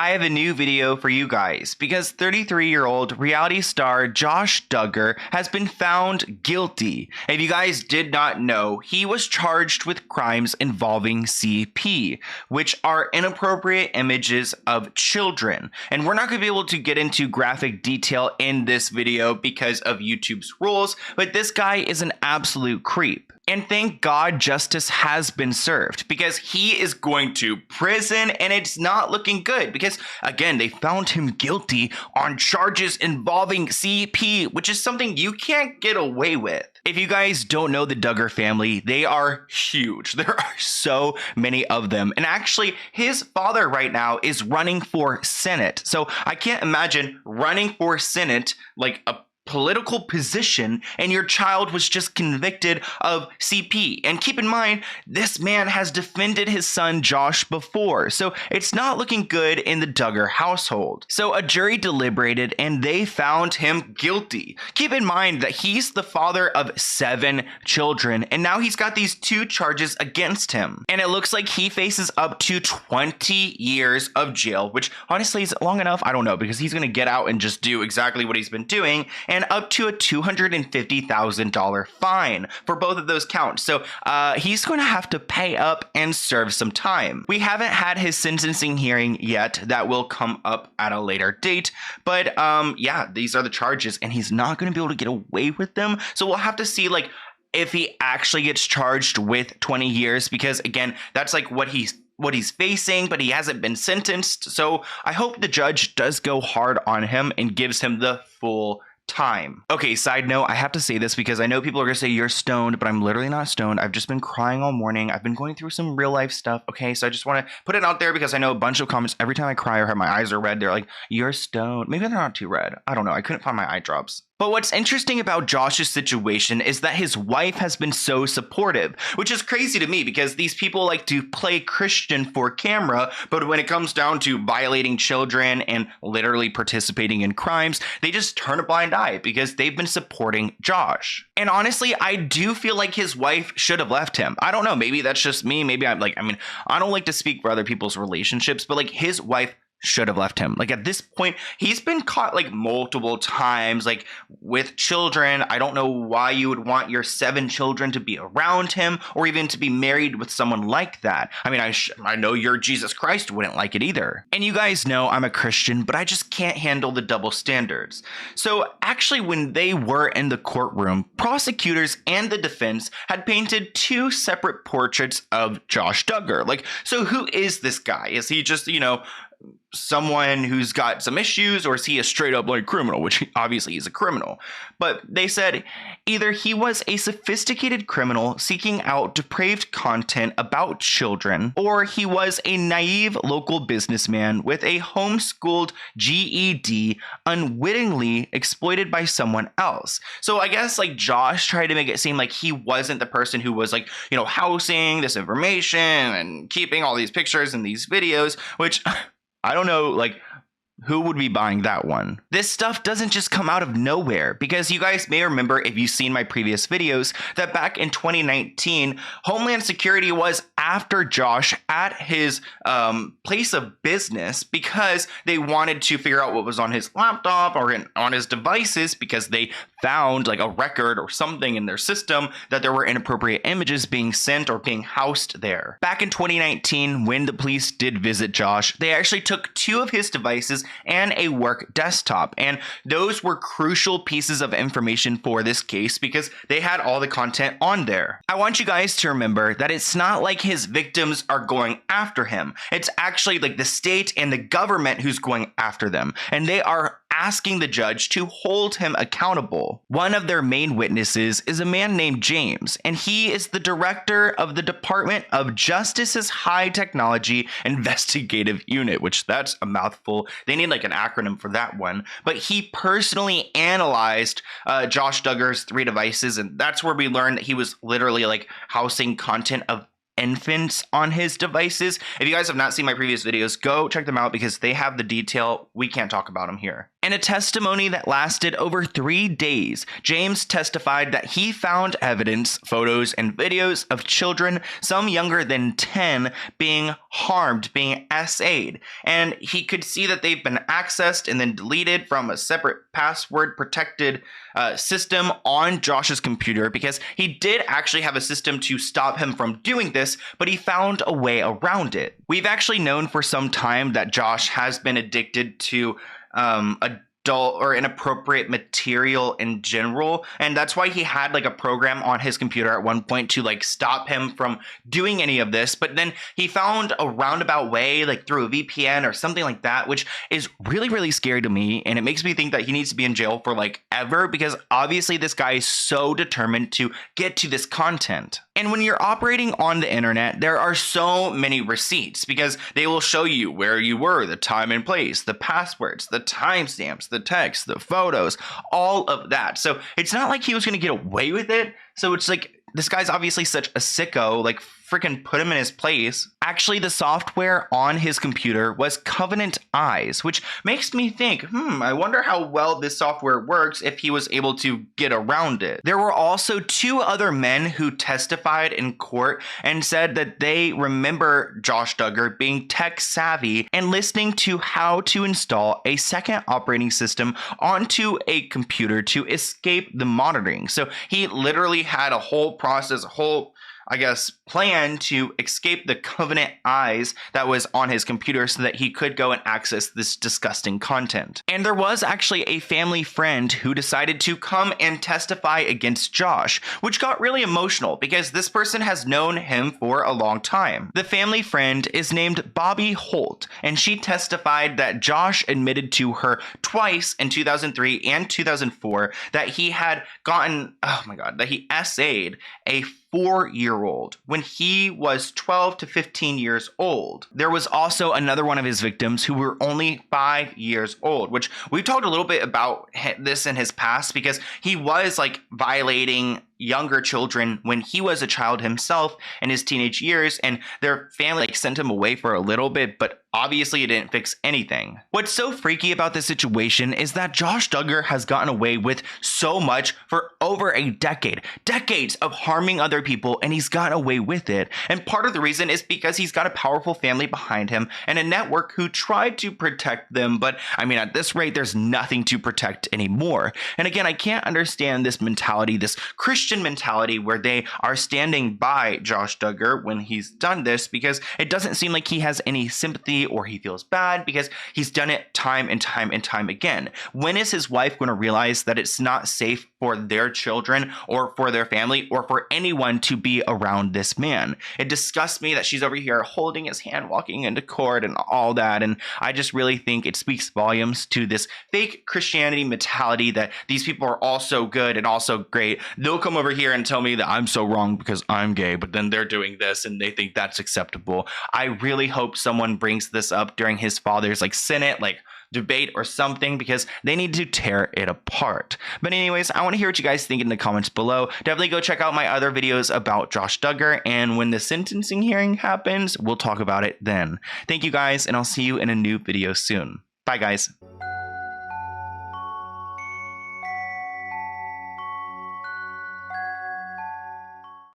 I have a new video for you guys because 33-year-old reality star Josh Duggar has been found guilty. If you guys did not know, he was charged with crimes involving CP, which are inappropriate images of children. And we're not going to be able to get into graphic detail in this video because of YouTube's rules, but this guy is an absolute creep. And thank God justice has been served because he is going to prison and it's not looking good because, again, they found him guilty on charges involving CP, which is something you can't get away with. If you guys don't know the Duggar family, they are huge. There are so many of them. And actually, his father right now is running for Senate. So I can't imagine running for Senate like a political position and your child was just convicted of CP. And keep in mind, this man has defended his son Josh before, so it's not looking good in the Duggar household. So a jury deliberated and they found him guilty. Keep in mind that he's the father of 7 children and now he's got these 2 charges against him. And it looks like he faces up to 20 years of jail, which honestly is long enough. I don't know, because he's going to get out and just do exactly what he's been doing, and up to a $250,000 fine for both of those counts. So he's going to have to pay up and serve some time. We haven't had his sentencing hearing yet. That will come up at a later date. But yeah, these are the charges and he's not going to be able to get away with them. So we'll have to see like if he actually gets charged with 20 years, because again, that's like what he's facing, but he hasn't been sentenced. So I hope the judge does go hard on him and gives him the full time. Okay, side note, I have to say this because I know people are gonna say you're stoned, but I'm literally not stoned. I've just been crying all morning. I've been going through some real life stuff. Okay, so I just want to put it out there because I know a bunch of comments every time I cry or have my eyes are red, they're like, you're stoned. Maybe they're not too red. I don't know. I couldn't find my eye drops. But what's interesting about Josh's situation is that his wife has been so supportive, which is crazy to me because these people like to play Christian for camera, but when it comes down to violating children and literally participating in crimes, they just turn a blind eye because they've been supporting Josh. And honestly, I do feel like his wife should have left him. I don't know, maybe that's just me. Maybe I don't like to speak for other people's relationships, but like his wife should have left him. Like at this point, he's been caught like multiple times, like with children. I don't know why you would want your 7 children to be around him or even to be married with someone like that. I mean, I know your Jesus Christ wouldn't like it either. And you guys know I'm a Christian, but I just can't handle the double standards. So actually, when they were in the courtroom, prosecutors and the defense had painted 2 separate portraits of Josh Duggar. Like, so who is this guy? Is he just, someone who's got some issues, or is he a straight up like criminal, which obviously he's a criminal? But they said either he was a sophisticated criminal seeking out depraved content about children, or he was a naive local businessman with a homeschooled GED unwittingly exploited by someone else. So I guess like Josh tried to make it seem like he wasn't the person who was like, housing this information and keeping all these pictures and these videos, which I don't know, like, who would be buying that one? This stuff doesn't just come out of nowhere, because you guys may remember, if you've seen my previous videos, that back in 2019, Homeland Security was after Josh at his place of business because they wanted to figure out what was on his laptop or on his devices, because they found like a record or something in their system that there were inappropriate images being sent or being housed there. Back in 2019, when the police did visit Josh, they actually took 2 of his devices and a work desktop, and those were crucial pieces of information for this case because they had all the content on there. I want you guys to remember that it's not like his victims are going after him. It's actually like the state and the government who's going after them, and they are asking the judge to hold him accountable. One of their main witnesses is a man named James, and he is the director of the Department of Justice's High Technology Investigative Unit, which that's a mouthful. They need like an acronym for that one. But he personally analyzed Josh Duggar's 3 devices, and that's where we learned that he was literally like housing content of infants on his devices. If you guys have not seen my previous videos, go check them out because they have the detail. We can't talk about them here. In a testimony that lasted over 3 days, James testified that he found evidence, photos, and videos of children, some younger than 10, being harmed, being SA'd. And he could see that they've been accessed and then deleted from a separate password protected system on Josh's computer, because he did actually have a system to stop him from doing this, but he found a way around it. We've actually known for some time that Josh has been addicted to adult or inappropriate material in general, and that's why he had like a program on his computer at one point to like stop him from doing any of this. But then he found a roundabout way, like through a VPN or something like that, which is really scary to me, and it makes me think that he needs to be in jail for like ever, because obviously this guy is so determined to get to this content. And when you're operating on the internet, there are so many receipts, because they will show you where you were, the time and place, the passwords, the timestamps, the text, the photos, all of that. So it's not like he was going to get away with it. So it's like, this guy's obviously such a sicko, like freaking put him in his place. Actually, the software on his computer was Covenant Eyes, which makes me think, I wonder how well this software works if he was able to get around it. There were also 2 other men who testified in court and said that they remember Josh Duggar being tech savvy and listening to how to install a second operating system onto a computer to escape the monitoring. So he literally had a whole process, plan to escape the Covenant Eyes that was on his computer so that he could go and access this disgusting content. And there was actually a family friend who decided to come and testify against Josh, which got really emotional because this person has known him for a long time. The family friend is named Bobby Holt, and she testified that Josh admitted to her twice in 2003 and 2004 that he had gotten, that he SA'd a 4-year-old when he was 12 to 15 years old. There was also another one of his victims who were only 5 years old, which we've talked a little bit about this in his past, because he was like violating younger children when he was a child himself in his teenage years, and their family sent him away for a little bit, but obviously it didn't fix anything. What's so freaky about this situation is that Josh Duggar has gotten away with so much for over a decades of harming other people, and he's gotten away with it. And part of the reason is because he's got a powerful family behind him and a network who tried to protect them, but at this rate there's nothing to protect anymore. And again, I can't understand this mentality, this Christian mentality where they are standing by Josh Duggar when he's done this, because it doesn't seem like he has any sympathy or he feels bad, because he's done it time and time again. When is his wife going to realize that it's not safe for their children or for their family or for anyone to be around this man? It disgusts me that she's over here holding his hand walking into court and all that, and I just really think it speaks volumes to this fake Christianity mentality that these people are all so good and all so great. They'll come over here and tell me that I'm so wrong because I'm gay, but then they're doing this and they think that's acceptable. I really hope someone brings this up during his father's Senate debate or something, because they need to tear it apart. But anyways, I want to hear what you guys think in the comments below. Definitely go check out my other videos about Josh Duggar, and when the sentencing hearing happens, we'll talk about it then. Thank you guys, and I'll see you in a new video soon. Bye guys.